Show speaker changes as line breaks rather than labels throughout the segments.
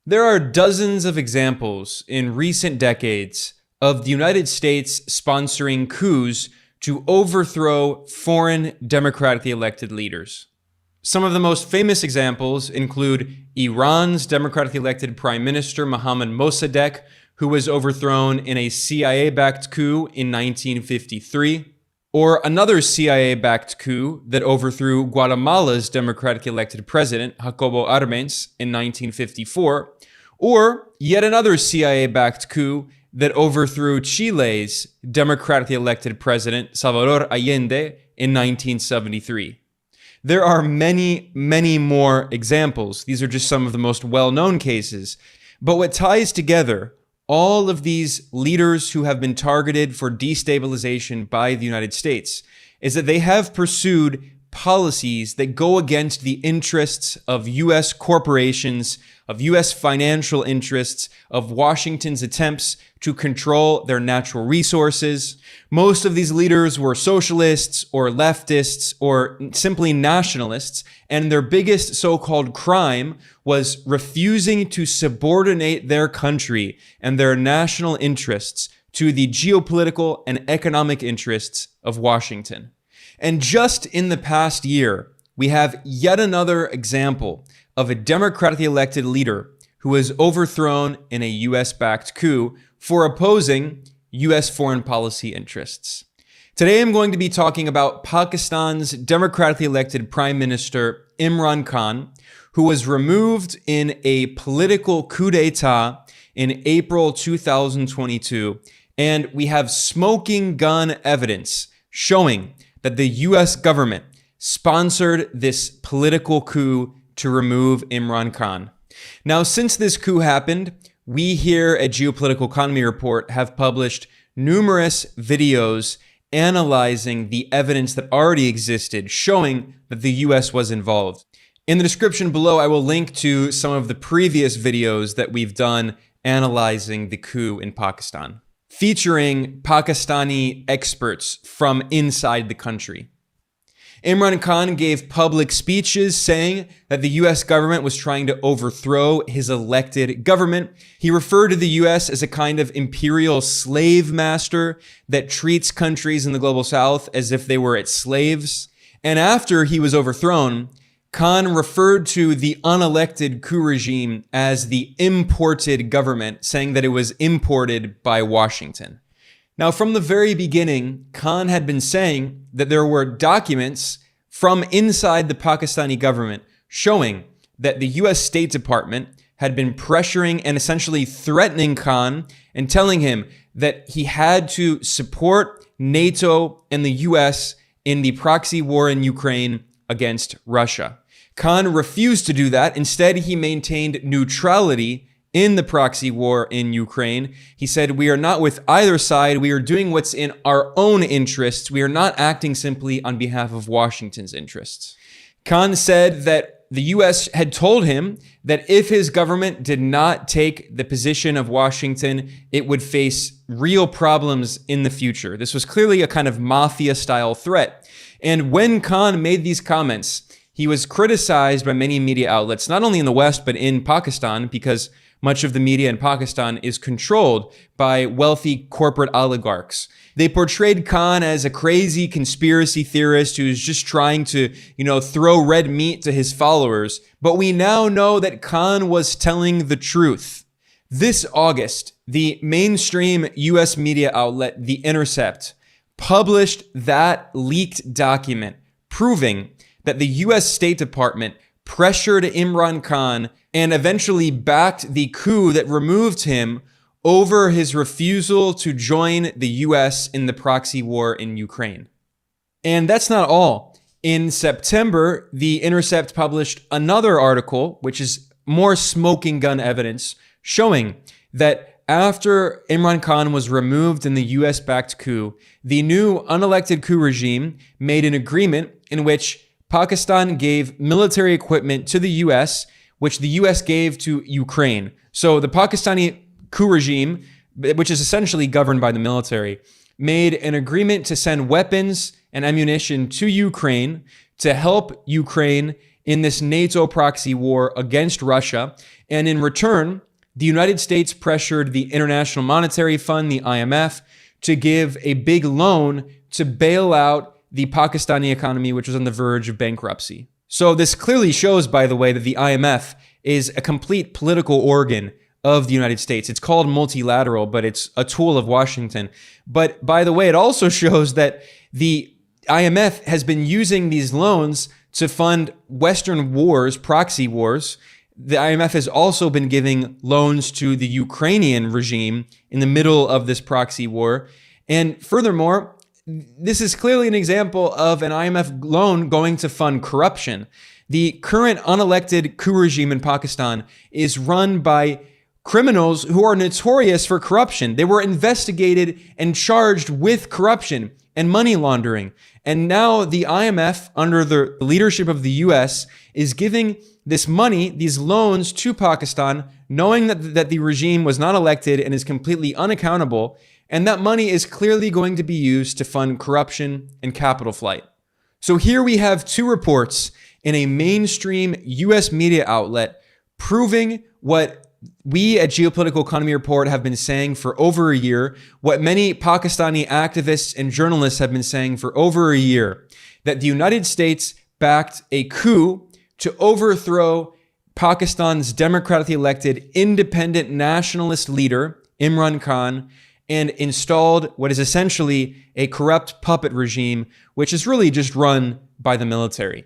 There are dozens of examples in recent decades of the United States sponsoring coups to overthrow foreign democratically elected leaders. Some of the most famous examples include Iran's democratically elected Prime Minister Mohammad Mossadegh, who was overthrown in a CIA-backed coup in 1953, or another CIA-backed coup that overthrew Guatemala's democratically elected president, Jacobo Arbenz, in 1954, or yet another CIA-backed coup that overthrew Chile's democratically elected president, Salvador Allende, in 1973. There are many, many more examples. These are just some of the most well-known cases. But what ties together all of these leaders who have been targeted for destabilization by the United States is that they have pursued policies that go against the interests of U.S. corporations, of U.S. financial interests, of Washington's attempts to control their natural resources. Most of these leaders were socialists or leftists or simply nationalists, and their biggest so-called crime was refusing to subordinate their country and their national interests to the geopolitical and economic interests of Washington. And just in the past year, we have yet another example of a democratically elected leader who was overthrown in a US-backed coup for opposing US foreign policy interests. Today, I'm going to be talking about Pakistan's democratically elected Prime Minister Imran Khan, who was removed in a political coup d'etat in April 2022. And we have smoking gun evidence showing that the US government sponsored this political coup to remove Imran Khan. Now, since this coup happened, we here at Geopolitical Economy Report have published numerous videos analyzing the evidence that already existed, showing that the US was involved. In the description below, I will link to some of the previous videos that we've done analyzing the coup in Pakistan, featuring Pakistani experts from inside the country. Imran Khan gave public speeches saying that the US government was trying to overthrow his elected government. He referred to the US as a kind of imperial slave master that treats countries in the global south as if they were its slaves. And after he was overthrown, Khan referred to the unelected coup regime as the imported government, saying that it was imported by Washington. Now, from the very beginning, Khan had been saying that there were documents from inside the Pakistani government showing that the US State Department had been pressuring and essentially threatening Khan and telling him that he had to support NATO and the US in the proxy war in Ukraine against Russia. Khan refused to do that. Instead, he maintained neutrality in the proxy war in Ukraine. He said, "We are not with either side. We are doing what's in our own interests. We are not acting simply on behalf of Washington's interests." Khan said that the US had told him that if his government did not take the position of Washington, it would face real problems in the future. This was clearly a kind of mafia-style threat. And when Khan made these comments, he was criticized by many media outlets, not only in the West, but in Pakistan, because much of the media in Pakistan is controlled by wealthy corporate oligarchs. They portrayed Khan as a crazy conspiracy theorist who's just trying to, throw red meat to his followers. But we now know that Khan was telling the truth. This August, the mainstream US media outlet, The Intercept, published that leaked document proving that the US State Department pressured Imran Khan and eventually backed the coup that removed him over his refusal to join the US in the proxy war in Ukraine. And that's not all. In September, The Intercept published another article, which is more smoking gun evidence, showing that after Imran Khan was removed in the US-backed coup, the new unelected coup regime made an agreement in which Pakistan gave military equipment to the US, which the US gave to Ukraine. So the Pakistani coup regime, which is essentially governed by the military, made an agreement to send weapons and ammunition to Ukraine to help Ukraine in this NATO proxy war against Russia. And in return, the United States pressured the International Monetary Fund, the IMF, to give a big loan to bail out the Pakistani economy, which was on the verge of bankruptcy. So this clearly shows, by the way, that the IMF is a complete political organ of the United States. It's called multilateral, but it's a tool of Washington. But by the way, it also shows that the IMF has been using these loans to fund Western wars, proxy wars. The IMF has also been giving loans to the Ukrainian regime in the middle of this proxy war. And furthermore, this is clearly an example of an IMF loan going to fund corruption. The current unelected coup regime in Pakistan is run by criminals who are notorious for corruption. They were investigated and charged with corruption and money laundering. And now the IMF, under the leadership of the US, is giving this money, these loans to Pakistan, knowing that the regime was not elected and is completely unaccountable. And that money is clearly going to be used to fund corruption and capital flight. So here we have two reports in a mainstream US media outlet proving what we at Geopolitical Economy Report have been saying for over a year, what many Pakistani activists and journalists have been saying for over a year, that the United States backed a coup to overthrow Pakistan's democratically elected independent nationalist leader, Imran Khan, and installed what is essentially a corrupt puppet regime, which is really just run by the military.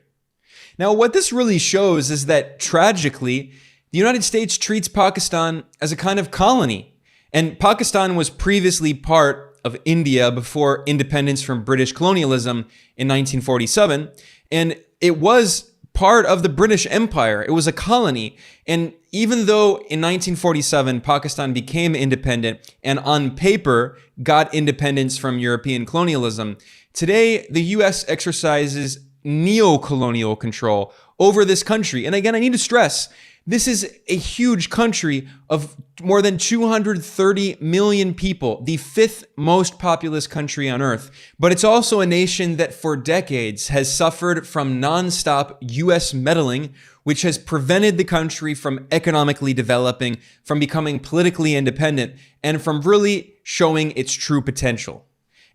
Now, what this really shows is that tragically, the United States treats Pakistan as a kind of colony. And Pakistan was previously part of India before independence from British colonialism in 1947. And it was part of the British Empire. It was a colony. And even though in 1947, Pakistan became independent and on paper got independence from European colonialism, today the US exercises neo-colonial control over this country. And again, I need to stress, this is a huge country of more than 230 million people, the fifth most populous country on earth. But it's also a nation that for decades has suffered from nonstop US meddling, which has prevented the country from economically developing, from becoming politically independent, and from really showing its true potential.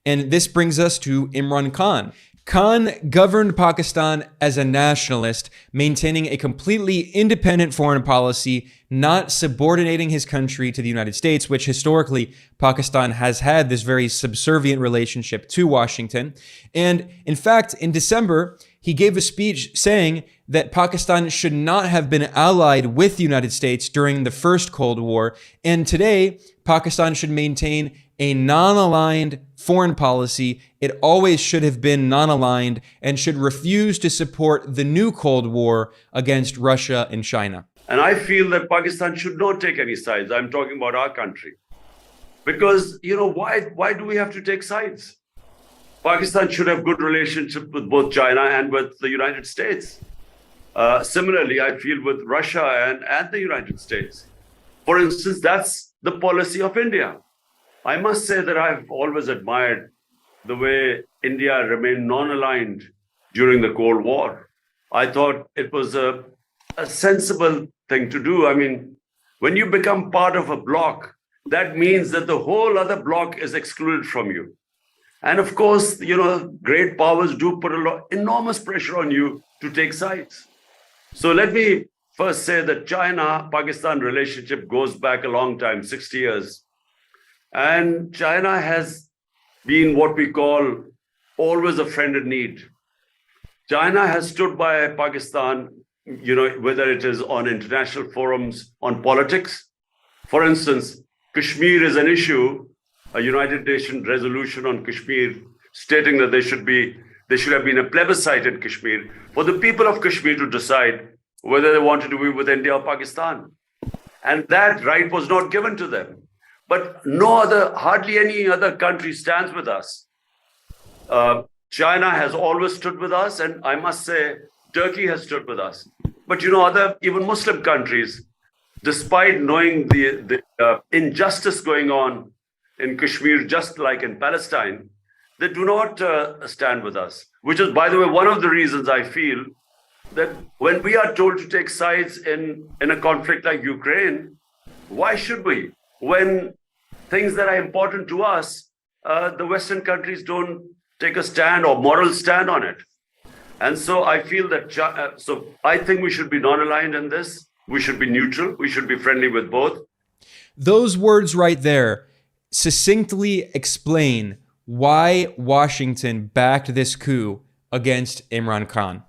And this brings us to Imran Khan. Khan governed Pakistan as a nationalist, maintaining a completely independent foreign policy, not subordinating his country to the United States, which historically Pakistan has had this very subservient relationship to Washington. And in fact, in December, he gave a speech saying that Pakistan should not have been allied with the United States during the first Cold War. And today, Pakistan should maintain a non-aligned foreign policy. It always should have been non-aligned and should refuse to support the new Cold War against Russia and China.
And I feel that Pakistan should not take any sides. I'm talking about our country. Because, why do we have to take sides? Pakistan should have good relationship with both China and with the United States. Similarly, I feel with Russia and the United States. For instance, that's the policy of India. I must say that I've always admired the way India remained non-aligned during the Cold War. I thought it was a sensible thing to do. I mean, when you become part of a bloc, that means that the whole other bloc is excluded from you. And of course, great powers do put enormous pressure on you to take sides. So let me first say that China-Pakistan relationship goes back a long time, 60 years. And China has been what we call always a friend in need. China has stood by Pakistan, whether it is on international forums, on politics. For instance, Kashmir is an issue, a United Nations resolution on Kashmir stating that there should have been a plebiscite in Kashmir for the people of Kashmir to decide whether they wanted to be with India or Pakistan. And that right was not given to them. But hardly any other country stands with us. China has always stood with us, and I must say, Turkey has stood with us. But even Muslim countries, despite knowing the injustice going on in Kashmir, just like in Palestine, they do not stand with us. Which is, by the way, one of the reasons I feel that when we are told to take sides in a conflict like Ukraine, why should we? When things that are important to us, the Western countries don't take a stand or moral stand on it. And so I feel that, so I think we should be non-aligned in this. We should be neutral. We should be friendly with both.
Those words right there succinctly explain why Washington backed this coup against Imran Khan.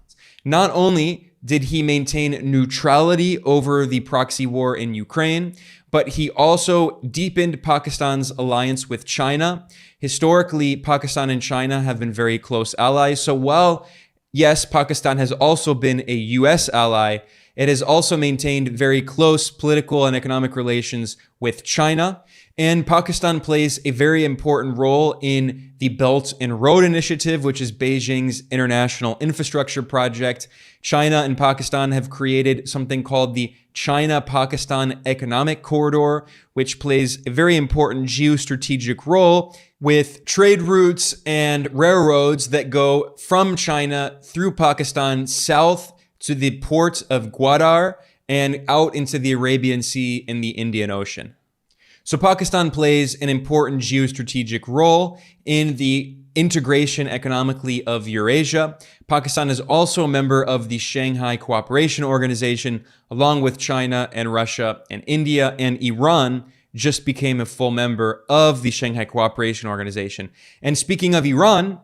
Not only did he maintain neutrality over the proxy war in Ukraine, but he also deepened Pakistan's alliance with China. Historically, Pakistan and China have been very close allies. So while, yes, Pakistan has also been a US ally, it has also maintained very close political and economic relations with China. And Pakistan plays a very important role in the Belt and Road Initiative, which is Beijing's international infrastructure project. China and Pakistan have created something called the China-Pakistan Economic Corridor, which plays a very important geostrategic role with trade routes and railroads that go from China through Pakistan south to the port of Gwadar and out into the Arabian Sea and the Indian Ocean. So Pakistan plays an important geostrategic role in the integration economically of Eurasia. Pakistan is also a member of the Shanghai Cooperation Organization, along with China and Russia and India, and Iran just became a full member of the Shanghai Cooperation Organization. And speaking of Iran,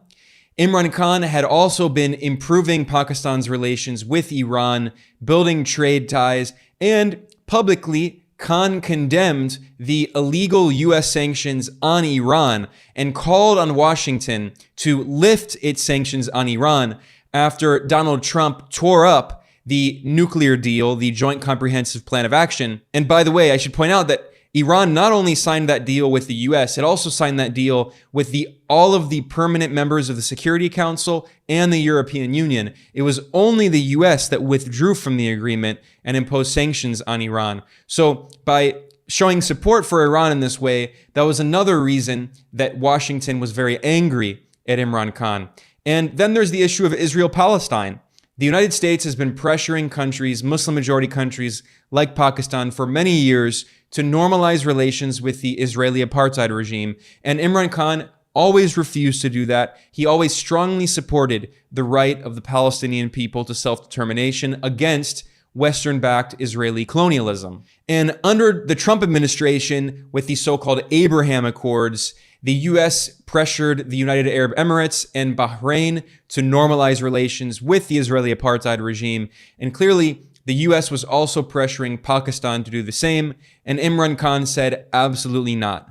Imran Khan had also been improving Pakistan's relations with Iran, building trade ties, and publicly Khan condemned the illegal US sanctions on Iran and called on Washington to lift its sanctions on Iran after Donald Trump tore up the nuclear deal, the Joint Comprehensive Plan of Action. And by the way, I should point out that Iran not only signed that deal with the US, it also signed that deal with all of the permanent members of the Security Council and the European Union. It was only the US that withdrew from the agreement and imposed sanctions on Iran. So by showing support for Iran in this way, that was another reason that Washington was very angry at Imran Khan. And then there's the issue of Israel-Palestine. The United States has been pressuring countries, Muslim-majority countries like Pakistan, for many years to normalize relations with the Israeli apartheid regime. And Imran Khan always refused to do that. He always strongly supported the right of the Palestinian people to self-determination against Western-backed Israeli colonialism. And under the Trump administration, with the so-called Abraham Accords, the U.S. pressured the United Arab Emirates and Bahrain to normalize relations with the Israeli apartheid regime. And clearly, the U.S. was also pressuring Pakistan to do the same, and Imran Khan said absolutely not.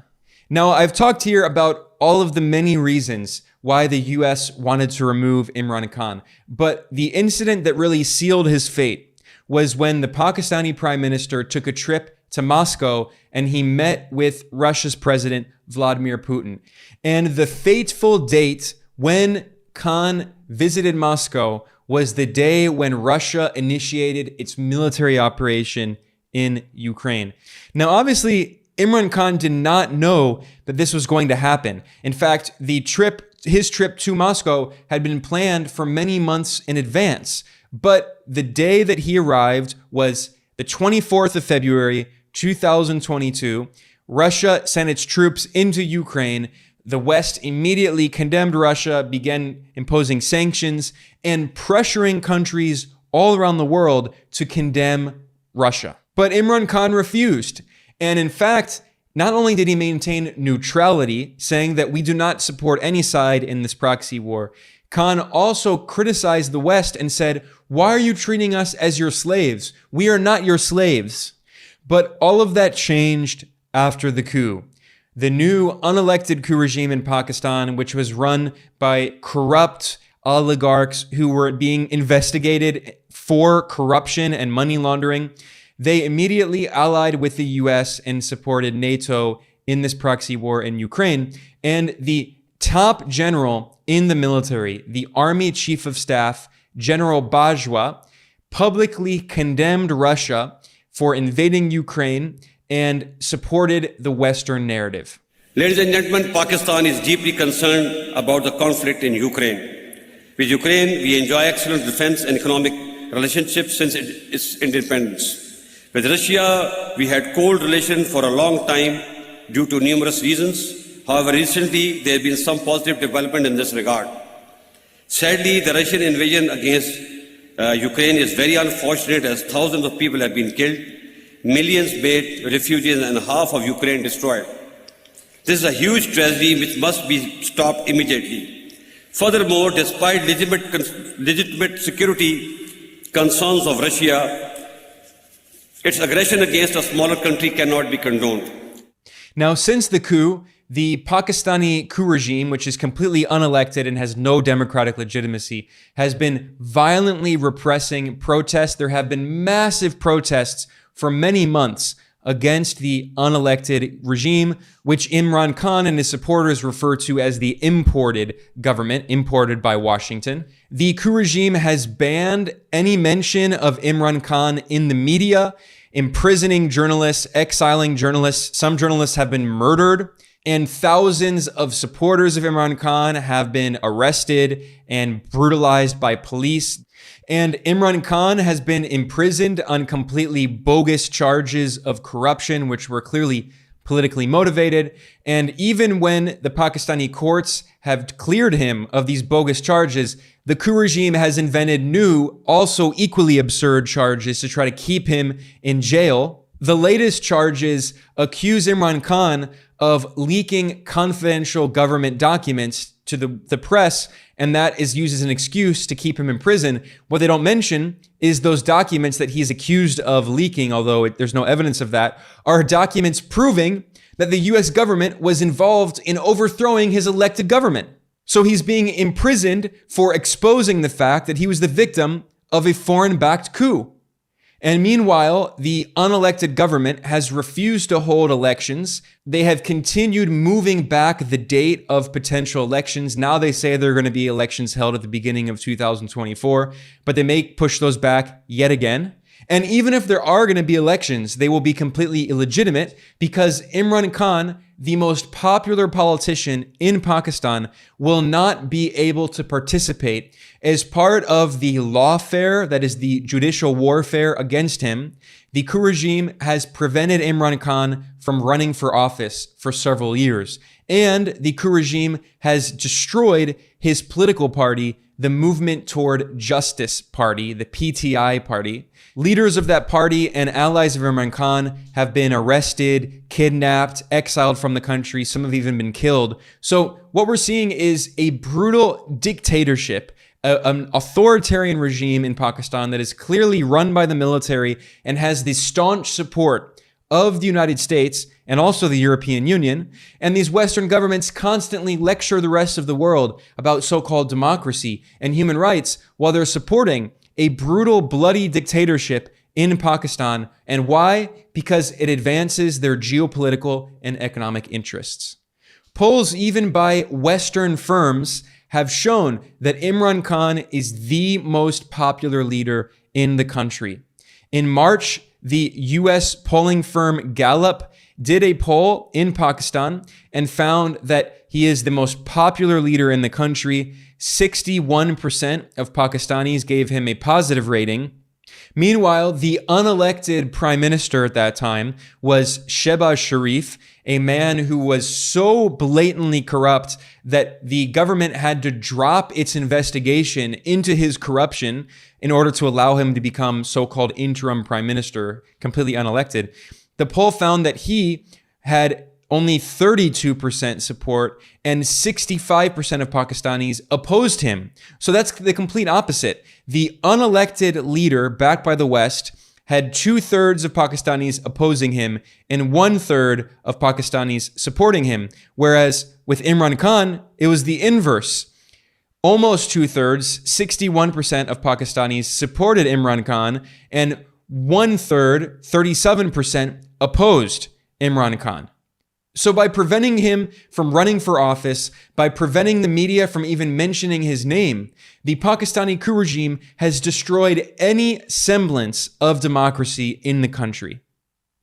Now, I've talked here about all of the many reasons why the U.S. wanted to remove Imran Khan, but the incident that really sealed his fate was when the Pakistani Prime Minister took a trip to Moscow and he met with Russia's President Vladimir Putin. And the fateful date when Khan visited Moscow was the day when Russia initiated its military operation in Ukraine. Now, obviously, Imran Khan did not know that this was going to happen. In fact, his trip to Moscow had been planned for many months in advance. But the day that he arrived was the 24th of February, 2022. Russia sent its troops into Ukraine. The West immediately condemned Russia, began imposing sanctions, and pressuring countries all around the world to condemn Russia. But Imran Khan refused. And in fact, not only did he maintain neutrality, saying that we do not support any side in this proxy war, Khan also criticized the West and said, "Why are you treating us as your slaves? We are not your slaves." But all of that changed after the coup. The new unelected coup regime in Pakistan, which was run by corrupt oligarchs who were being investigated for corruption and money laundering, they immediately allied with the US and supported NATO in this proxy war in Ukraine. And the top general in the military, the Army Chief of Staff, General Bajwa, publicly condemned Russia for invading Ukraine and supported the Western narrative.
Ladies and gentlemen, Pakistan is deeply concerned about the conflict in Ukraine. With Ukraine, we enjoy excellent defense and economic relationship since its independence. With Russia, we had cold relations for a long time due to numerous reasons. However, recently there have been some positive development in this regard. Sadly, the Russian invasion against Ukraine is very unfortunate as thousands of people have been killed, millions made refugees and half of Ukraine destroyed. This is a huge tragedy which must be stopped immediately. Furthermore, despite legitimate security concerns of Russia, its aggression against a smaller country cannot be condoned.
Now, since the coup, the Pakistani coup regime, which is completely unelected and has no democratic legitimacy, has been violently repressing protests. There have been massive protests for many months against the unelected regime, which Imran Khan and his supporters refer to as the imported government, imported by Washington. The coup regime has banned any mention of Imran Khan in the media, imprisoning journalists, exiling journalists. Some journalists have been murdered, and thousands of supporters of Imran Khan have been arrested and brutalized by police. And Imran Khan has been imprisoned on completely bogus charges of corruption, which were clearly politically motivated. And even when the Pakistani courts have cleared him of these bogus charges, the coup regime has invented new, also equally absurd charges to try to keep him in jail. The latest charges accuse Imran Khan of leaking confidential government documents to the press, and that is used as an excuse to keep him in prison. What they don't mention is those documents that he's accused of leaking, although there's no evidence of that, are documents proving that the US government was involved in overthrowing his elected government. So he's being imprisoned for exposing the fact that he was the victim of a foreign-backed coup. And meanwhile, the unelected government has refused to hold elections. They have continued moving back the date of potential elections. Now they say they're going to be elections held at the beginning of 2024, but they may push those back yet again. And even if there are going to be elections, they will be completely illegitimate because Imran Khan, the most popular politician in Pakistan, will not be able to participate as part of the lawfare, that is the judicial warfare against him. The coup regime has prevented Imran Khan from running for office for several years. And the coup regime has destroyed his political party, the Movement Toward Justice Party, the PTI party. Leaders of that party and allies of Imran Khan have been arrested, kidnapped, exiled from the country. Some have even been killed. So what we're seeing is a brutal dictatorship, an authoritarian regime in Pakistan that is clearly run by the military and has the staunch support of the United States and also the European Union. And these Western governments constantly lecture the rest of the world about so-called democracy and human rights while they're supporting a brutal, bloody dictatorship in Pakistan. And why? Because it advances their geopolitical and economic interests. Polls, even by Western firms, have shown that Imran Khan is the most popular leader in the country. In March, the US polling firm Gallup did a poll in Pakistan and found that he is the most popular leader in the country. 61% of Pakistanis gave him a positive rating. Meanwhile, the unelected prime minister at that time was Shehbaz Sharif, a man who was so blatantly corrupt that the government had to drop its investigation into his corruption in order to allow him to become so-called interim prime minister, completely unelected. The poll found that he had only 32% support and 65% of Pakistanis opposed him. So that's the complete opposite. The unelected leader backed by the West had 2/3 of Pakistanis opposing him and 1/3 of Pakistanis supporting him. Whereas with Imran Khan, it was the inverse. Almost 2/3, 61% of Pakistanis supported Imran Khan and 1/3, 37% opposed Imran Khan. So by preventing him from running for office, by preventing the media from even mentioning his name, the Pakistani coup regime has destroyed any semblance of democracy in the country.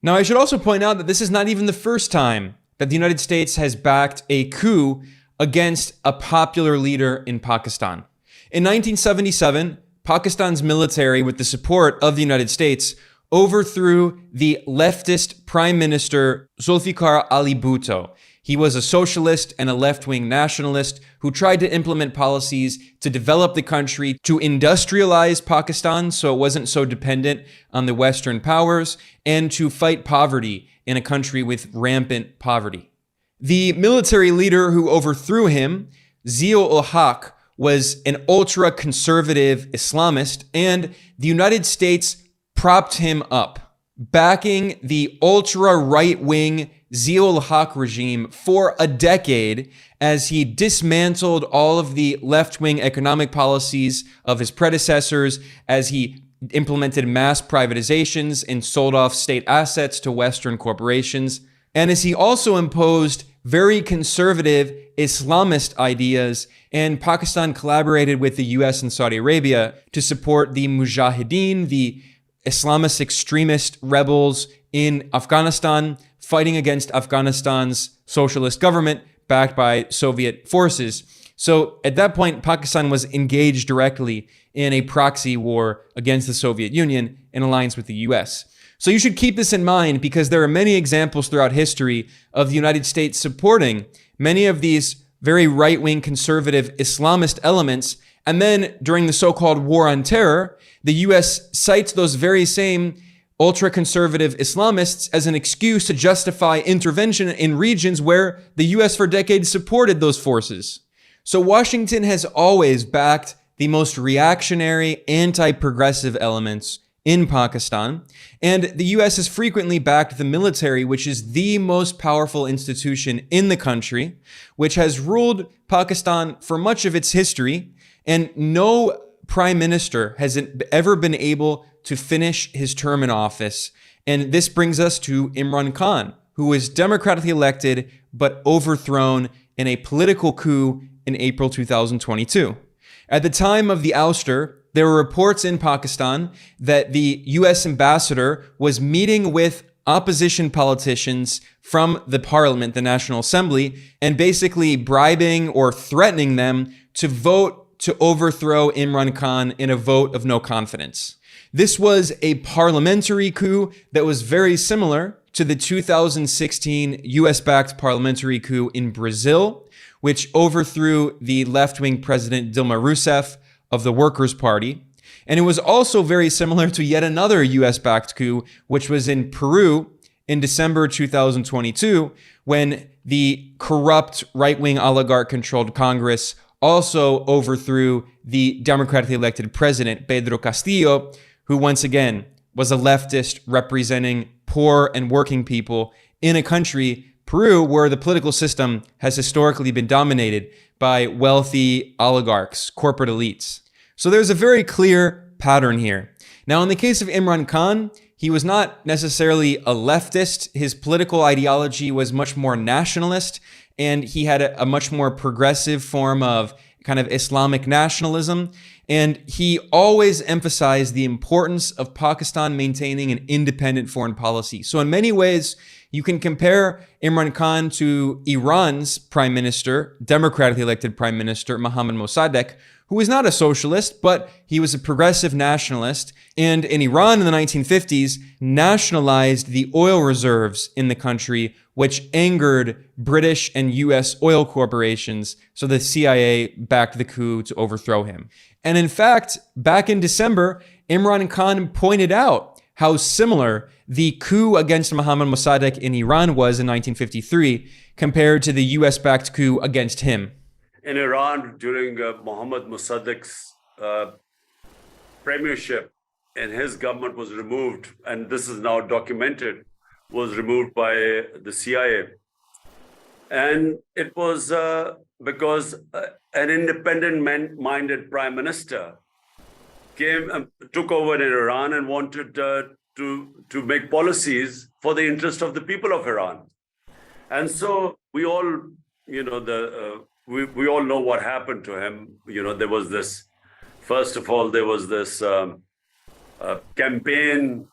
Now, I should also point out that this is not even the first time that the United States has backed a coup against a popular leader in Pakistan. In 1977, Pakistan's military, with the support of the United States, overthrew the leftist Prime Minister Zulfikar Ali Bhutto. He was a socialist and a left-wing nationalist who tried to implement policies to develop the country, to industrialize Pakistan so it wasn't so dependent on the Western powers, and to fight poverty in a country with rampant poverty. The military leader who overthrew him, Zia-ul-Haq, was an ultra-conservative Islamist, and the United States propped him up, backing the ultra-right-wing Zia-ul-Haq regime for a decade as he dismantled all of the left-wing economic policies of his predecessors, as he implemented mass privatizations and sold off state assets to Western corporations, and as he also imposed very conservative Islamist ideas, and Pakistan collaborated with the US and Saudi Arabia to support the Mujahideen, the Islamist extremist rebels in Afghanistan, fighting against Afghanistan's socialist government backed by Soviet forces. So at that point, Pakistan was engaged directly in a proxy war against the Soviet Union in alliance with the US. So you should keep this in mind because there are many examples throughout history of the United States supporting many of these very right-wing conservative Islamist elements. And then during the so-called War on Terror, the US cites those very same ultra-conservative Islamists as an excuse to justify intervention in regions where the US for decades supported those forces. So Washington has always backed the most reactionary, anti-progressive elements in Pakistan, and the US has frequently backed the military, which is the most powerful institution in the country, which has ruled Pakistan for much of its history, and no prime minister has ever been able to finish his term in office. And this brings us to Imran Khan, who was democratically elected but overthrown in a political coup in April 2022. At the time of the ouster, there were reports in Pakistan that the US ambassador was meeting with opposition politicians from the parliament, the National Assembly, and basically bribing or threatening them to vote to overthrow Imran Khan in a vote of no confidence. This was a parliamentary coup that was very similar to the 2016 US-backed parliamentary coup in Brazil, which overthrew the left-wing president Dilma Rousseff of the Workers' Party. And it was also very similar to yet another US-backed coup, which was in Peru in December 2022, when the corrupt right-wing oligarch-controlled Congress also overthrew the democratically elected president, Pedro Castillo, who once again was a leftist representing poor and working people in a country, Peru, where the political system has historically been dominated by wealthy oligarchs, corporate elites. So there's a very clear pattern here. Now, in the case of Imran Khan, he was not necessarily a leftist. His political ideology was much more nationalist, and he had a much more progressive form of kind of Islamic nationalism. And he always emphasized the importance of Pakistan maintaining an independent foreign policy. So in many ways, you can compare Imran Khan to Iran's prime minister, democratically elected prime minister, Mohammad Mossadegh, who was not a socialist, but he was a progressive nationalist. And in Iran in the 1950s, nationalized the oil reserves in the country, which angered British and US oil corporations. So the CIA backed the coup to overthrow him. And in fact, back in December, Imran Khan pointed out how similar the coup against Mohammad Mossadegh in Iran was in 1953 compared to the US-backed coup against him.
In Iran, during Mohammad Mossadegh's premiership, and his government was removed, and this is now documented, was removed by the CIA. And it was because an independent-minded prime minister took over in Iran and wanted to make policies for the interest of the people of Iran. And so we all, we all know what happened to him. There was this, first of all, there was this campaign,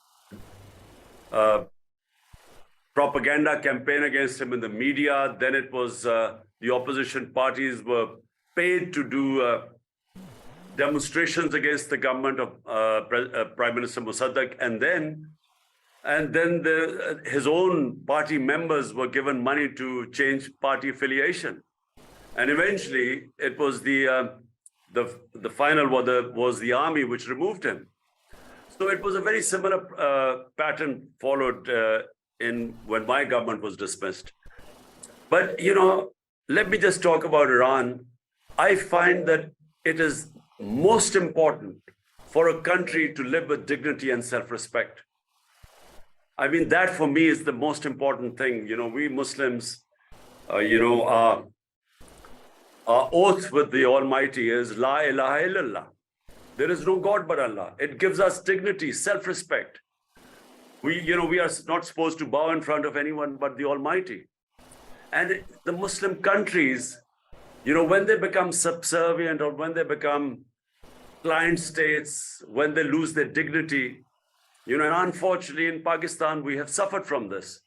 propaganda campaign against him in the media. Then it was the opposition parties were paid to do demonstrations against the government of Prime Minister Mossadegh, and then his own party members were given money to change party affiliation, and eventually it was the final was the army which removed him. So it was a very similar pattern followed in when my government was dismissed. But let me just talk about Iran. I find that it is most important for a country to live with dignity and self-respect. I mean, that for me is the most important thing. We Muslims, our oath with the Almighty is La ilaha illallah. There is no God but Allah. It gives us dignity, self-respect. We are not supposed to bow in front of anyone but the Almighty. And the Muslim countries, when they become subservient or when they become client states, when they lose their dignity, and unfortunately in Pakistan, we have suffered from this.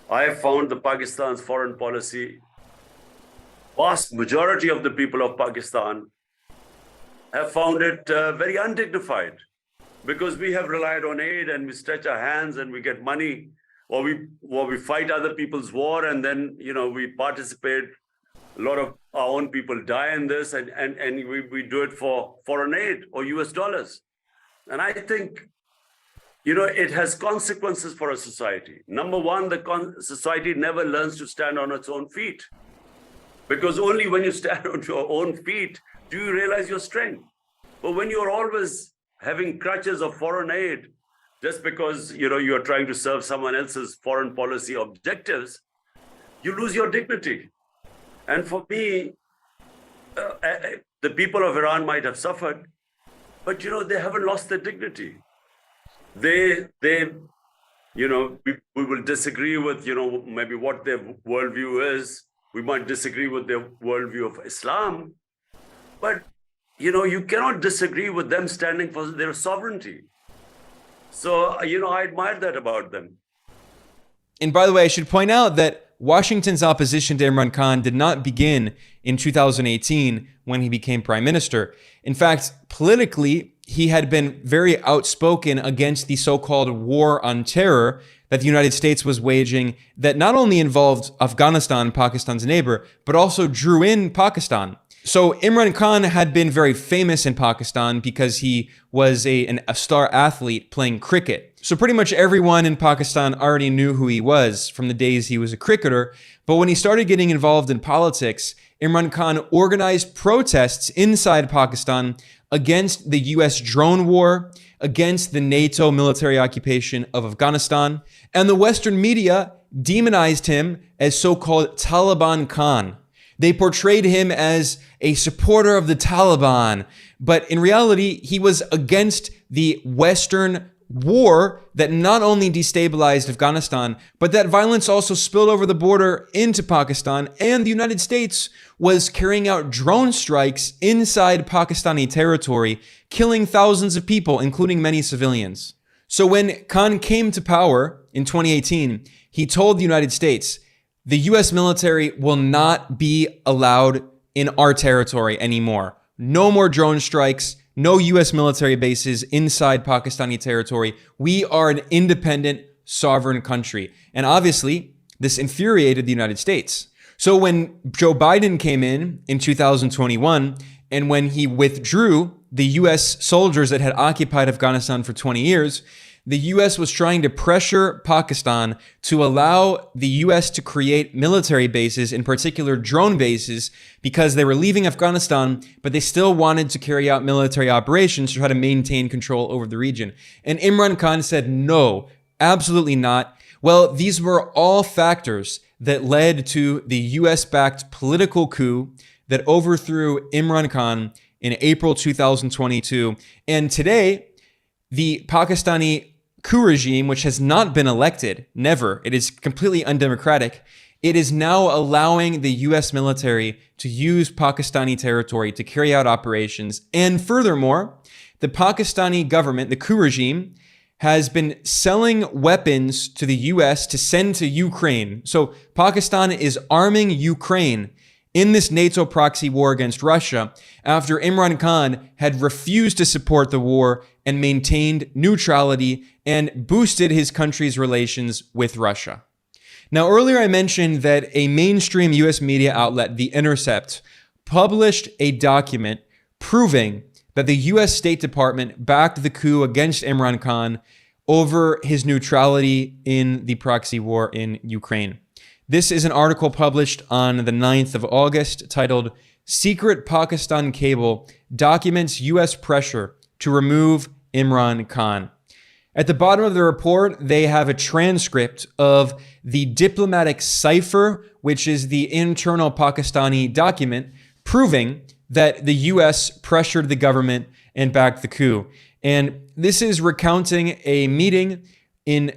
I have found the Pakistan's foreign policy, vast majority of the people of Pakistan have found it very undignified, because we have relied on aid and we stretch our hands and we get money, or we fight other people's war, and then we participate. A lot of our own people die in this, and we do it for foreign aid or US dollars. And I think it has consequences for a society. Number one, the society never learns to stand on its own feet, because only when you stand on your own feet do you realize your strength. But when you're always having crutches of foreign aid, just because you are trying to serve someone else's foreign policy objectives, you lose your dignity. And for me, the people of Iran might have suffered, but they haven't lost their dignity. We will disagree with maybe what their worldview is. We might disagree with their worldview of Islam, but you cannot disagree with them standing for their sovereignty. So I admire that about them.
And by the way, I should point out that Washington's opposition to Imran Khan did not begin in 2018 when he became prime minister. In fact, politically, he had been very outspoken against the so-called war on terror that the United States was waging, that not only involved Afghanistan, Pakistan's neighbor, but also drew in Pakistan. So Imran Khan had been very famous in Pakistan because he was a star athlete playing cricket. So pretty much everyone in Pakistan already knew who he was from the days he was a cricketer. But when he started getting involved in politics, Imran Khan organized protests inside Pakistan against the US drone war, against the NATO military occupation of Afghanistan, and the Western media demonized him as so-called Taliban Khan. They portrayed him as a supporter of the Taliban, but in reality, he was against the Western war that not only destabilized Afghanistan, but that violence also spilled over the border into Pakistan, and the United States was carrying out drone strikes inside Pakistani territory, killing thousands of people, including many civilians. So when Khan came to power in 2018, he told the United States, the US military will not be allowed in our territory anymore. No more drone strikes, no US military bases inside Pakistani territory. We are an independent, sovereign country. And obviously, this infuriated the United States. So when Joe Biden came in 2021, and when he withdrew the US soldiers that had occupied Afghanistan for 20 years, the US was trying to pressure Pakistan to allow the US to create military bases, in particular drone bases, because they were leaving Afghanistan, but they still wanted to carry out military operations to try to maintain control over the region. And Imran Khan said, no, absolutely not. Well, these were all factors that led to the US-backed political coup that overthrew Imran Khan in April 2022. And today, the Pakistani coup regime, which has not been elected, never, it is completely undemocratic, it is now allowing the US military to use Pakistani territory to carry out operations. And furthermore, the Pakistani government, the coup regime, has been selling weapons to the US to send to Ukraine. So Pakistan is arming Ukraine in this NATO proxy war against Russia after Imran Khan had refused to support the war and maintained neutrality and boosted his country's relations with Russia. Now, earlier I mentioned that a mainstream US media outlet, The Intercept, published a document proving that the US State Department backed the coup against Imran Khan over his neutrality in the proxy war in Ukraine. This is an article published on the 9th of August titled "Secret Pakistan Cable Documents US Pressure to Remove Imran Khan." At the bottom of the report, they have a transcript of the diplomatic cipher, which is the internal Pakistani document proving that the US pressured the government and backed the coup. And this is recounting a meeting in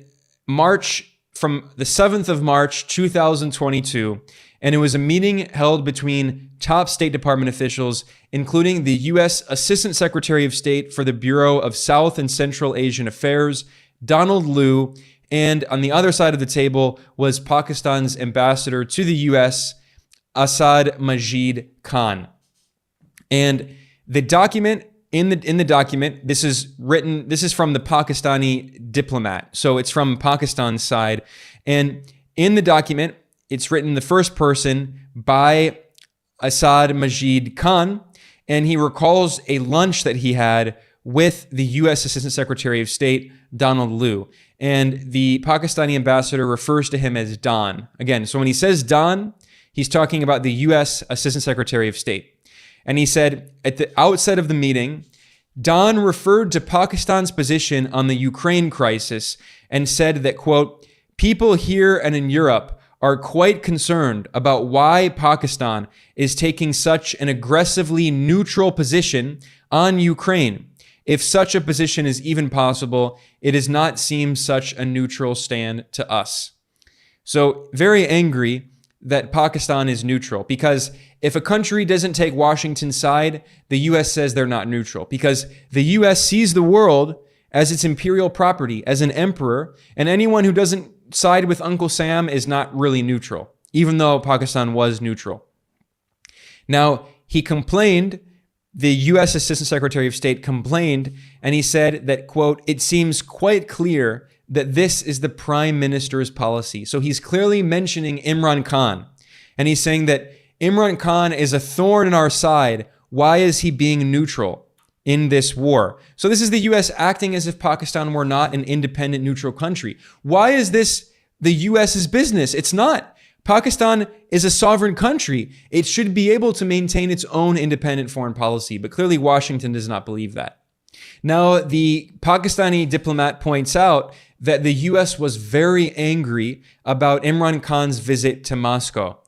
March, from the 7th of March, 2022. And it was a meeting held between top State Department officials, including the US Assistant Secretary of State for the Bureau of South and Central Asian Affairs, Donald Lu, and on the other side of the table was Pakistan's ambassador to the US, Asad Majid Khan. And the document, in the document, this is from the Pakistani diplomat. So it's from Pakistan's side. And in the document, it's written in the first person by Asad Majid Khan, and he recalls a lunch that he had with the U.S. Assistant Secretary of State, Donald Lu. And the Pakistani ambassador refers to him as Don. Again, so when he says Don, he's talking about the U.S. Assistant Secretary of State. And he said at the outset of the meeting, Don referred to Pakistan's position on the Ukraine crisis and said that, quote, "People here and in Europe are quite concerned about why Pakistan is taking such an aggressively neutral position on Ukraine. If such a position is even possible, it does not seem such a neutral stand to us." So very angry that Pakistan is neutral, because if a country doesn't take Washington's side, the US says they're not neutral, because the US sees the world as its imperial property, as an emperor, and anyone who doesn't side with Uncle Sam is not really neutral, even though Pakistan was neutral. Now, he complained, the US Assistant Secretary of State complained, and he said that, quote, "It seems quite clear that this is the Prime Minister's policy." So he's clearly mentioning Imran Khan, and he's saying that Imran Khan is a thorn in our side. Why is he being neutral in this war? So this is the US acting as if Pakistan were not an independent, neutral country. Why is this the US's business? It's not. Pakistan is a sovereign country. It should be able to maintain its own independent foreign policy, but clearly Washington does not believe that. Now, the Pakistani diplomat points out that the US was very angry about Imran Khan's visit to Moscow.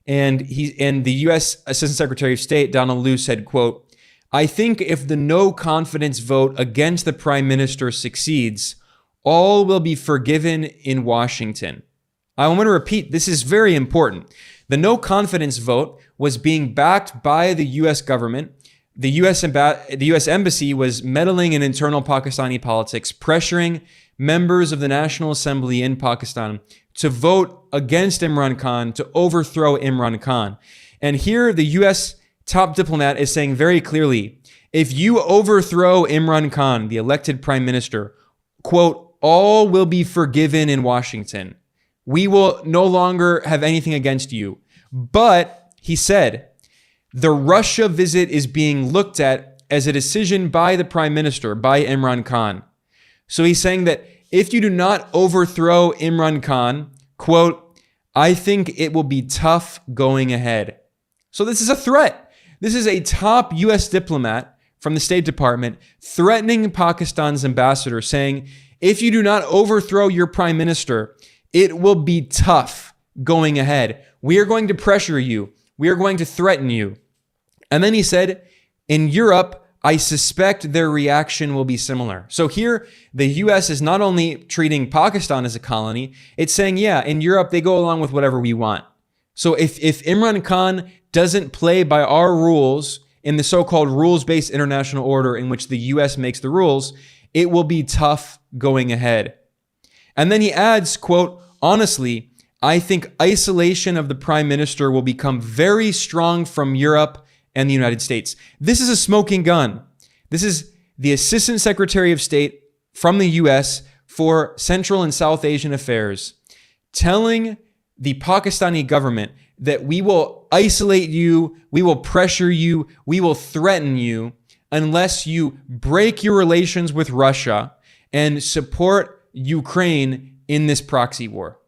And the US Assistant Secretary of State, Donald Lu, said, quote, "I think if the no confidence vote against the Prime Minister succeeds, all will be forgiven in Washington." I want to repeat, this is very important. The no confidence vote was being backed by the US government. The US embassy was meddling in internal Pakistani politics, pressuring members of the National Assembly in Pakistan to vote against Imran Khan, to overthrow Imran Khan. And here the US top diplomat is saying very clearly, if you overthrow Imran Khan, the elected prime minister, quote, "all will be forgiven in Washington. We will no longer have anything against you." But he said, the Russia visit is being looked at as a decision by the prime minister, by Imran Khan. So he's saying that if you do not overthrow Imran Khan, quote, "I think it will be tough going ahead." So this is a threat. This is a top US diplomat from the State Department threatening Pakistan's ambassador, saying, if you do not overthrow your prime minister, it will be tough going ahead. We are going to pressure you. We are going to threaten you. And then he said, in Europe, I suspect their reaction will be similar. So here, the US is not only treating Pakistan as a colony, it's saying, yeah, in Europe, they go along with whatever we want. So if Imran Khan doesn't play by our rules in the so-called rules-based international order in which the US makes the rules, it will be tough going ahead. And then he adds, quote, "Honestly, I think isolation of the prime minister will become very strong from Europe and the United States. This is a smoking gun. This is the Assistant Secretary of State from the US for Central and South Asian Affairs telling the Pakistani government that we will isolate you, we will pressure you, we will threaten you unless you break your relations with Russia and support Ukraine in this proxy war.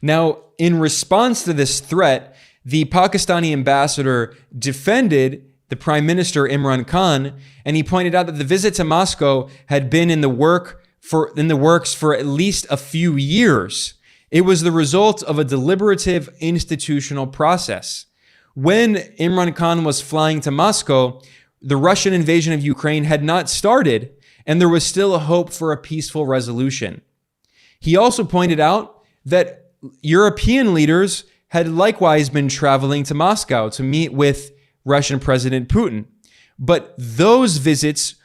Now, in response to this threat, the Pakistani ambassador defended the Prime Minister Imran Khan, and he pointed out that the visit to Moscow had been in the works for at least a few years. It was the result of a deliberative institutional process. When Imran Khan was flying to Moscow, the Russian invasion of Ukraine had not started, and there was still a hope for a peaceful resolution. He also pointed out that European leaders had likewise been traveling to Moscow to meet with Russian President Putin. But those visits,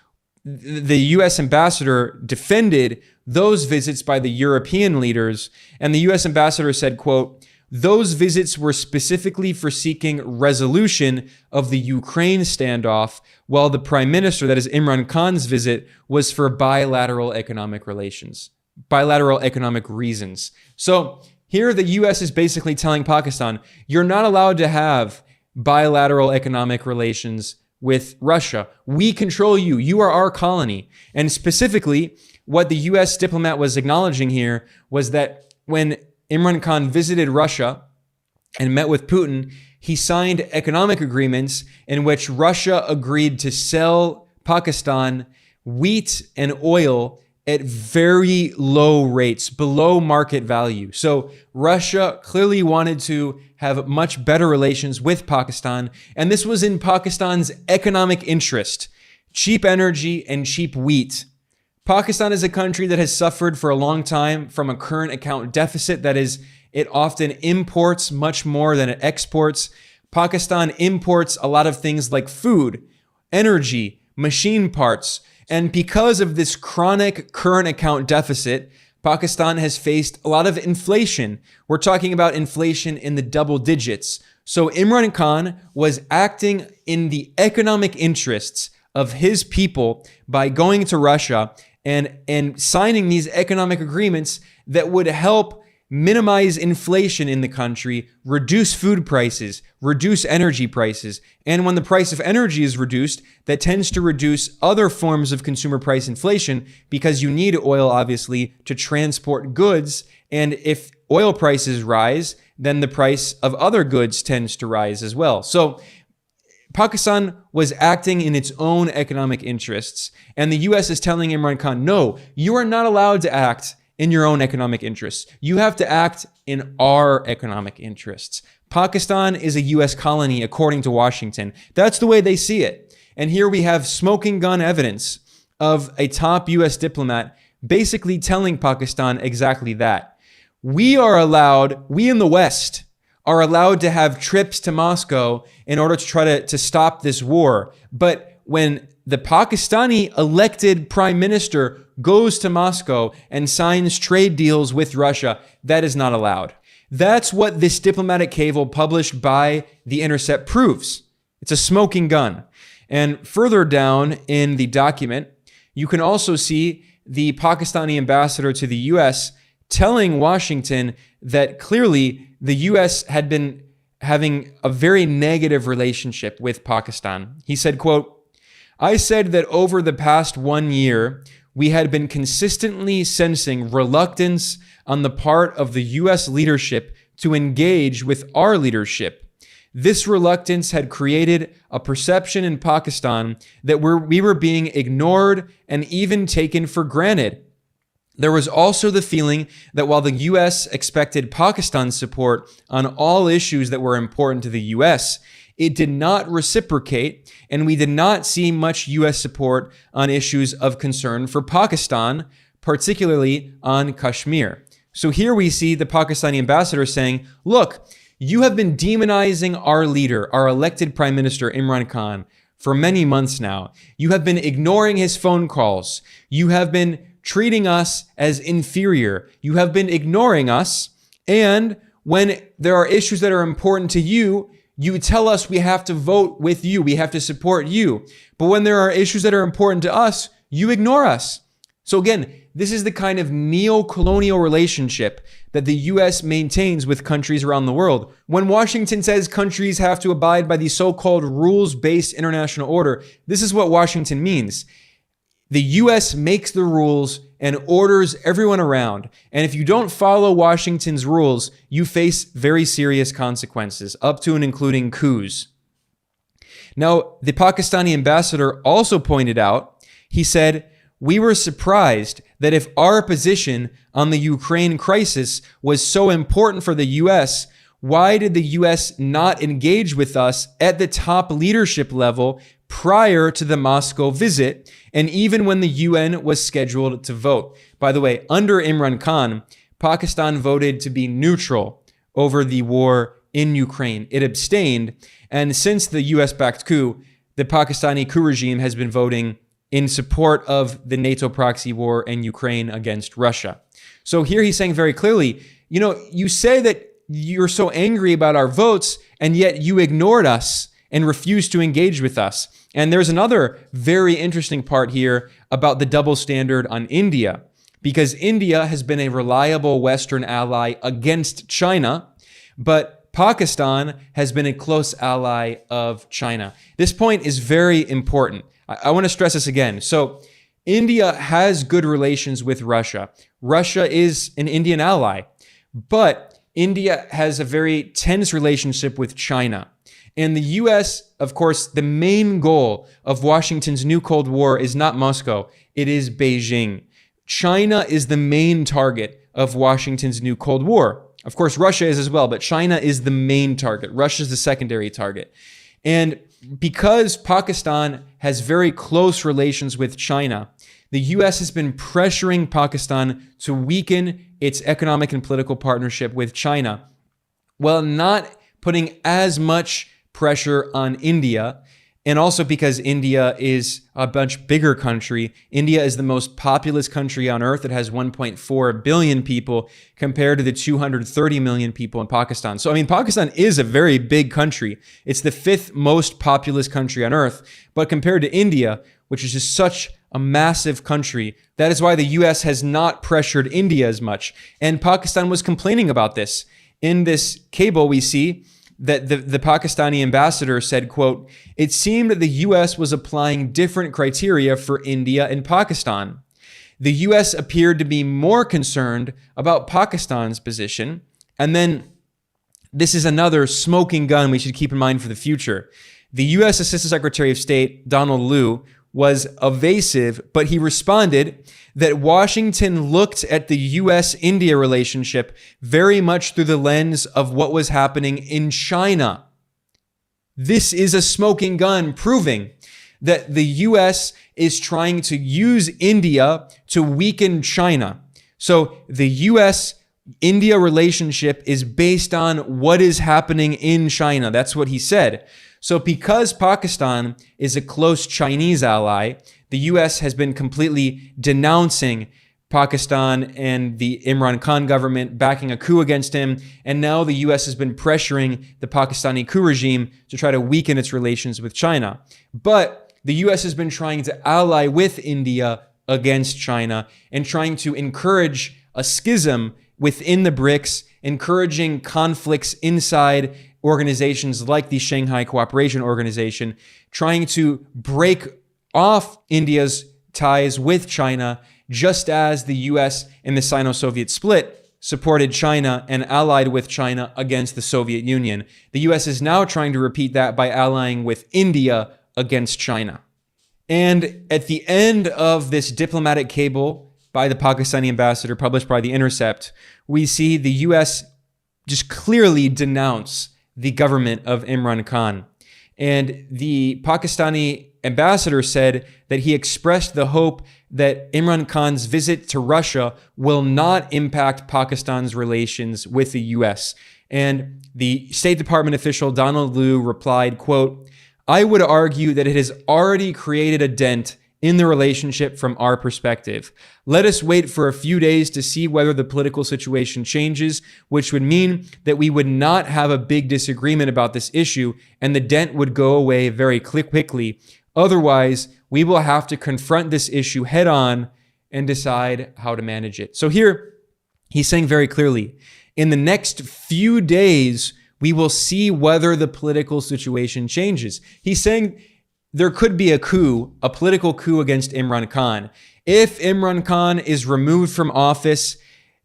the US ambassador defended those visits by the European leaders, and the US ambassador said, quote, "Those visits were specifically for seeking resolution of the Ukraine standoff, while the prime minister, that is Imran Khan's visit, was for bilateral economic relations, bilateral economic reasons." So here the US is basically telling Pakistan, you're not allowed to have bilateral economic relations with Russia. We control you. You are our colony. And specifically, what the US diplomat was acknowledging here was that when Imran Khan visited Russia and met with Putin, he signed economic agreements in which Russia agreed to sell Pakistan wheat and oil at very low rates, below market value. So Russia clearly wanted to have much better relations with Pakistan, and this was in Pakistan's economic interest: cheap energy and cheap wheat. Pakistan is a country that has suffered for a long time from a current account deficit. That is, it often imports much more than it exports. Pakistan imports a lot of things like food, energy, machine parts. And because of this chronic current account deficit, Pakistan has faced a lot of inflation. We're talking about inflation in the double digits. So Imran Khan was acting in the economic interests of his people by going to Russia and signing these economic agreements that would help minimize inflation in the country, reduce food prices, reduce energy prices. And when the price of energy is reduced, that tends to reduce other forms of consumer price inflation because you need oil, obviously, to transport goods. And if oil prices rise, then the price of other goods tends to rise as well. So Pakistan was acting in its own economic interests, and the US is telling Imran Khan, no, you are not allowed to act in your own economic interests. You have to act in our economic interests. Pakistan is a US colony, according to Washington. That's the way they see it. And here we have smoking gun evidence of a top US diplomat basically telling Pakistan exactly that. We in the West, are allowed to have trips to Moscow in order to try to stop this war. But when the Pakistani elected prime minister goes to Moscow and signs trade deals with Russia, that is not allowed. That's what this diplomatic cable published by The Intercept proves. It's a smoking gun. And further down in the document, you can also see the Pakistani ambassador to the US telling Washington that clearly the US had been having a very negative relationship with Pakistan. He said, quote, "I said that over the past 1 year, we had been consistently sensing reluctance on the part of the US leadership to engage with our leadership. This reluctance had created a perception in Pakistan that we were being ignored and even taken for granted. There was also the feeling that while the US expected Pakistan's support on all issues that were important to the US, it did not reciprocate, and we did not see much US support on issues of concern for Pakistan, particularly on Kashmir." So here we see the Pakistani ambassador saying, look, you have been demonizing our leader, our elected prime minister, Imran Khan, for many months now. You have been ignoring his phone calls. You have been treating us as inferior. You have been ignoring us. And when there are issues that are important to you, you tell us we have to vote with you, we have to support you. But when there are issues that are important to us, you ignore us. So again, this is the kind of neo-colonial relationship that the US maintains with countries around the world. When Washington says countries have to abide by the so-called rules-based international order, this is what Washington means. The US makes the rules and orders everyone around. And if you don't follow Washington's rules, you face very serious consequences, up to and including coups. Now, the Pakistani ambassador also pointed out, he said, "We were surprised that if our position on the Ukraine crisis was so important for the US, why did the US not engage with us at the top leadership level prior to the Moscow visit, and even when the UN was scheduled to vote?" By the way, under Imran Khan, Pakistan voted to be neutral over the war in Ukraine. It abstained, and since the US-backed coup, the Pakistani coup regime has been voting in support of the NATO proxy war in Ukraine against Russia. So here he's saying very clearly, you say that you're so angry about our votes, and yet you ignored us and refused to engage with us. And there's another very interesting part here about the double standard on India, because India has been a reliable Western ally against China, but Pakistan has been a close ally of China. This point is very important. I want to stress this again. So India has good relations with Russia. Russia is an Indian ally, but India has a very tense relationship with China. And the US, of course, the main goal of Washington's new Cold War is not Moscow, it is Beijing. China is the main target of Washington's new Cold War. Of course, Russia is as well, but China is the main target. Russia is the secondary target. And because Pakistan has very close relations with China, the US has been pressuring Pakistan to weaken its economic and political partnership with China, while not putting as much pressure on India. And also because India is a much bigger country. India is the most populous country on earth. It has 1.4 billion people compared to the 230 million people in Pakistan. So, Pakistan is a very big country. It's the 5th most populous country on earth. But compared to India, which is just such a massive country, that is why the US has not pressured India as much. And Pakistan was complaining about this. In this cable, we see that the Pakistani ambassador said, quote, "It seemed that the US was applying different criteria for India and Pakistan. The US appeared to be more concerned about Pakistan's position." And then this is another smoking gun we should keep in mind for the future. The US Assistant Secretary of State, Donald Lu, was evasive, but he responded that Washington looked at the US-India relationship very much through the lens of what was happening in China. This is a smoking gun proving that the US is trying to use India to weaken China. So the US-India relationship is based on what is happening in China. That's what he said. So because Pakistan is a close Chinese ally, the US has been completely denouncing Pakistan and the Imran Khan government, backing a coup against him. And now the US has been pressuring the Pakistani coup regime to try to weaken its relations with China. But the US has been trying to ally with India against China and trying to encourage a schism within the BRICS, encouraging conflicts inside organizations like the Shanghai Cooperation Organization, trying to break off India's ties with China, just as the US in the Sino-Soviet split supported China and allied with China against the Soviet Union. The US is now trying to repeat that by allying with India against China. And at the end of this diplomatic cable by the Pakistani ambassador published by The Intercept, we see the US just clearly denounce the government of Imran Khan. And the Pakistani ambassador said that he expressed the hope that Imran Khan's visit to Russia will not impact Pakistan's relations with the US. And the State Department official Donald Lu replied, quote, "I would argue that it has already created a dent in the relationship from our perspective. Let us wait for a few days to see whether the political situation changes, which would mean that we would not have a big disagreement about this issue and the dent would go away very quickly. Otherwise, we will have to confront this issue head on and decide how to manage it. So here, he's saying very clearly, in the next few days, we will see whether the political situation changes. He's saying there could be a coup, a political coup against Imran Khan. If Imran Khan is removed from office,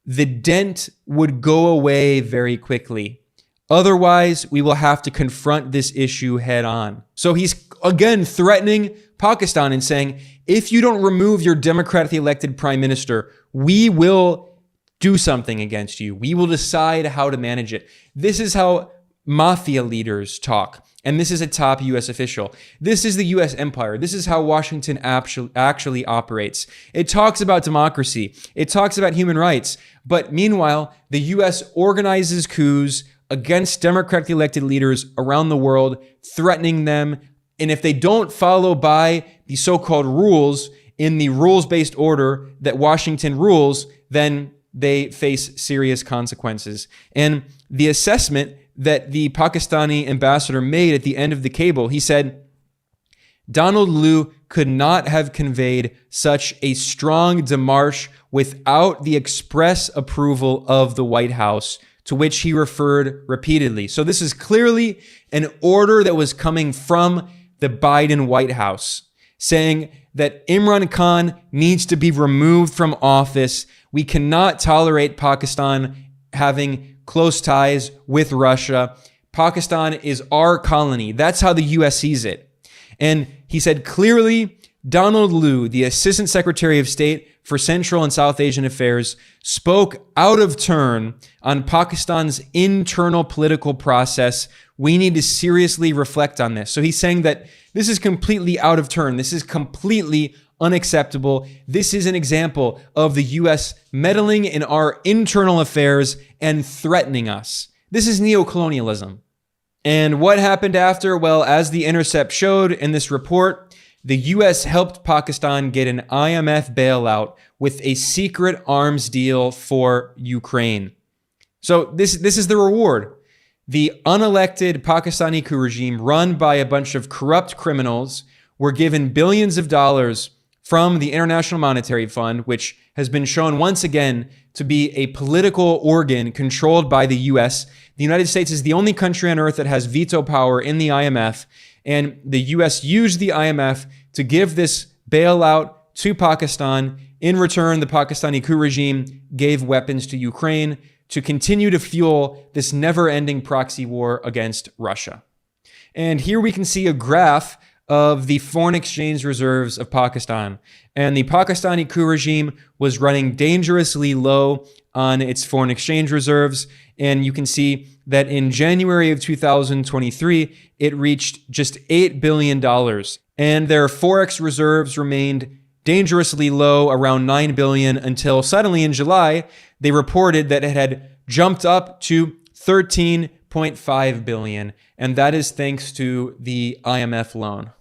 the dent would go away very quickly. Otherwise, we will have to confront this issue head on. So he's again threatening Pakistan and saying, if you don't remove your democratically elected prime minister, we will do something against you. We will decide how to manage it. This is how mafia leaders talk. And this is a top U.S. official. This is the U.S. empire. This is how Washington actually operates. It talks about democracy. It talks about human rights. But meanwhile, the U.S. organizes coups against democratically elected leaders around the world, threatening them. And if they don't follow by the so-called rules in the rules-based order that Washington rules, then they face serious consequences. And the assessment that the Pakistani ambassador made at the end of the cable, he said, Donald Lu could not have conveyed such a strong démarche without the express approval of the White House, to which he referred repeatedly. So this is clearly an order that was coming from the Biden White House, saying that Imran Khan needs to be removed from office. We cannot tolerate Pakistan having close ties with Russia. Pakistan is our colony. That's how the U.S. sees it. And he said clearly, Donald Lu, the Assistant Secretary of State for Central and South Asian Affairs, spoke out of turn on Pakistan's internal political process. We need to seriously reflect on this. So he's saying that this is completely out of turn. This is completely unacceptable. This is an example of the U.S. meddling in our internal affairs and threatening us. This is neocolonialism. And what happened after? Well, as The Intercept showed in this report, the U.S. helped Pakistan get an IMF bailout with a secret arms deal for Ukraine. So this is the reward. The unelected Pakistani coup regime, run by a bunch of corrupt criminals, were given billions of dollars from the International Monetary Fund, which has been shown once again to be a political organ controlled by the U.S. The United States is the only country on earth that has veto power in the IMF, and the U.S. used the IMF to give this bailout to Pakistan. In return, the Pakistani coup regime gave weapons to Ukraine to continue to fuel this never-ending proxy war against Russia. And here we can see a graph of the foreign exchange reserves of Pakistan. And the Pakistani coup regime was running dangerously low on its foreign exchange reserves. And you can see that in January of 2023, it reached just $8 billion. And their forex reserves remained dangerously low, around $9 billion, until suddenly in July, they reported that it had jumped up to $13.5 billion. And that is thanks to the IMF loan.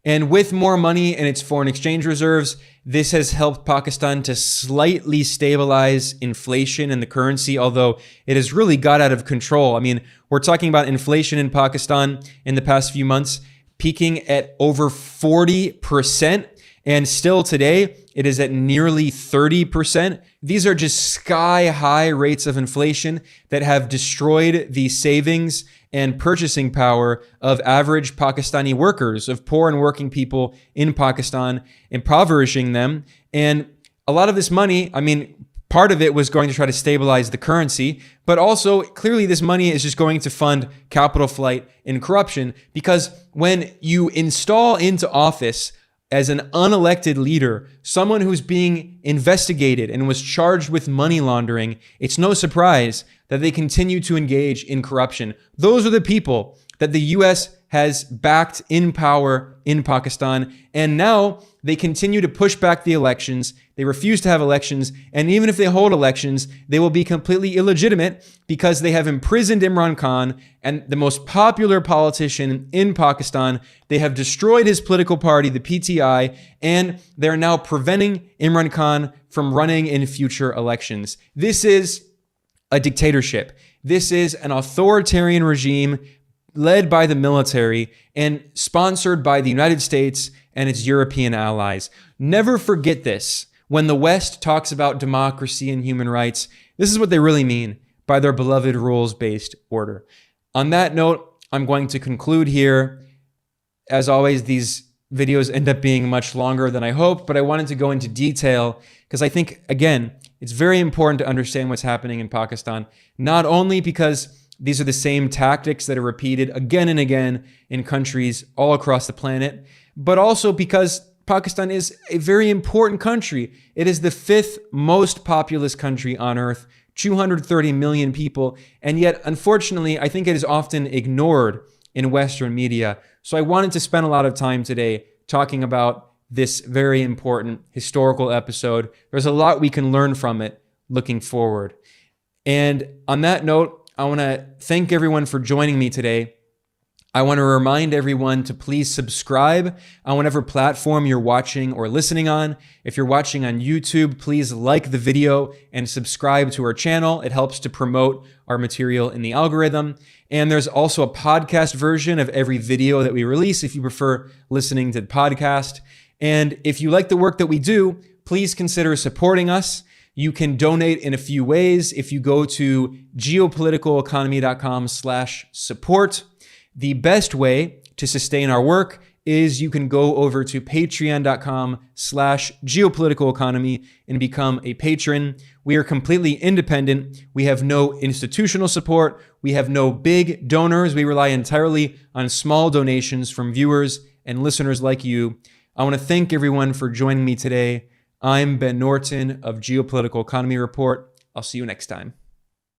And with more money in its foreign exchange reserves, this has helped Pakistan to slightly stabilize inflation in the currency, although it has really got out of control. I mean, we're talking about inflation in Pakistan in the past few months peaking at over 40%, and still today it is at nearly 30%. These are just sky-high rates of inflation that have destroyed the savings and purchasing power of average Pakistani workers, of poor and working people in Pakistan, impoverishing them. And a lot of this money, I mean, part of it was going to try to stabilize the currency, but also clearly this money is just going to fund capital flight and corruption, because when you install into office as an unelected leader, someone who's being investigated and was charged with money laundering, it's no surprise that they continue to engage in corruption. Those are the people that the US has backed in power in Pakistan. And now they continue to push back the elections. They refuse to have elections. And even if they hold elections, they will be completely illegitimate because they have imprisoned Imran Khan, and the most popular politician in Pakistan. They have destroyed his political party, the PTI, and they're now preventing Imran Khan from running in future elections. This is a dictatorship. This is an authoritarian regime led by the military and sponsored by the United States and its European allies. Never forget this. When the West talks about democracy and human rights, this is what they really mean by their beloved rules-based order. On that note, I'm going to conclude here. As always, these videos end up being much longer than I hoped, but I wanted to go into detail because I think, again, it's very important to understand what's happening in Pakistan, not only because these are the same tactics that are repeated again and again in countries all across the planet, but also because Pakistan is a very important country. It is the 5th most populous country on earth, 230 million people, and yet, unfortunately, I think it is often ignored in Western media. So I wanted to spend a lot of time today talking about this very important historical episode. There's a lot we can learn from it looking forward. And on that note, I want to thank everyone for joining me today. I want to remind everyone to please subscribe on whatever platform you're watching or listening on. If you're watching on YouTube, please like the video and subscribe to our channel. It helps to promote our material in the algorithm. And there's also a podcast version of every video that we release if you prefer listening to the podcast. And if you like the work that we do, please consider supporting us. You can donate in a few ways. If you go to geopoliticaleconomy.com/support, the best way to sustain our work is you can go over to patreon.com/geopoliticaleconomy and become a patron. We are completely independent. We have no institutional support. We have no big donors. We rely entirely on small donations from viewers and listeners like you. I want to thank everyone for joining me today. I'm Ben Norton of Geopolitical Economy Report. I'll see you next time.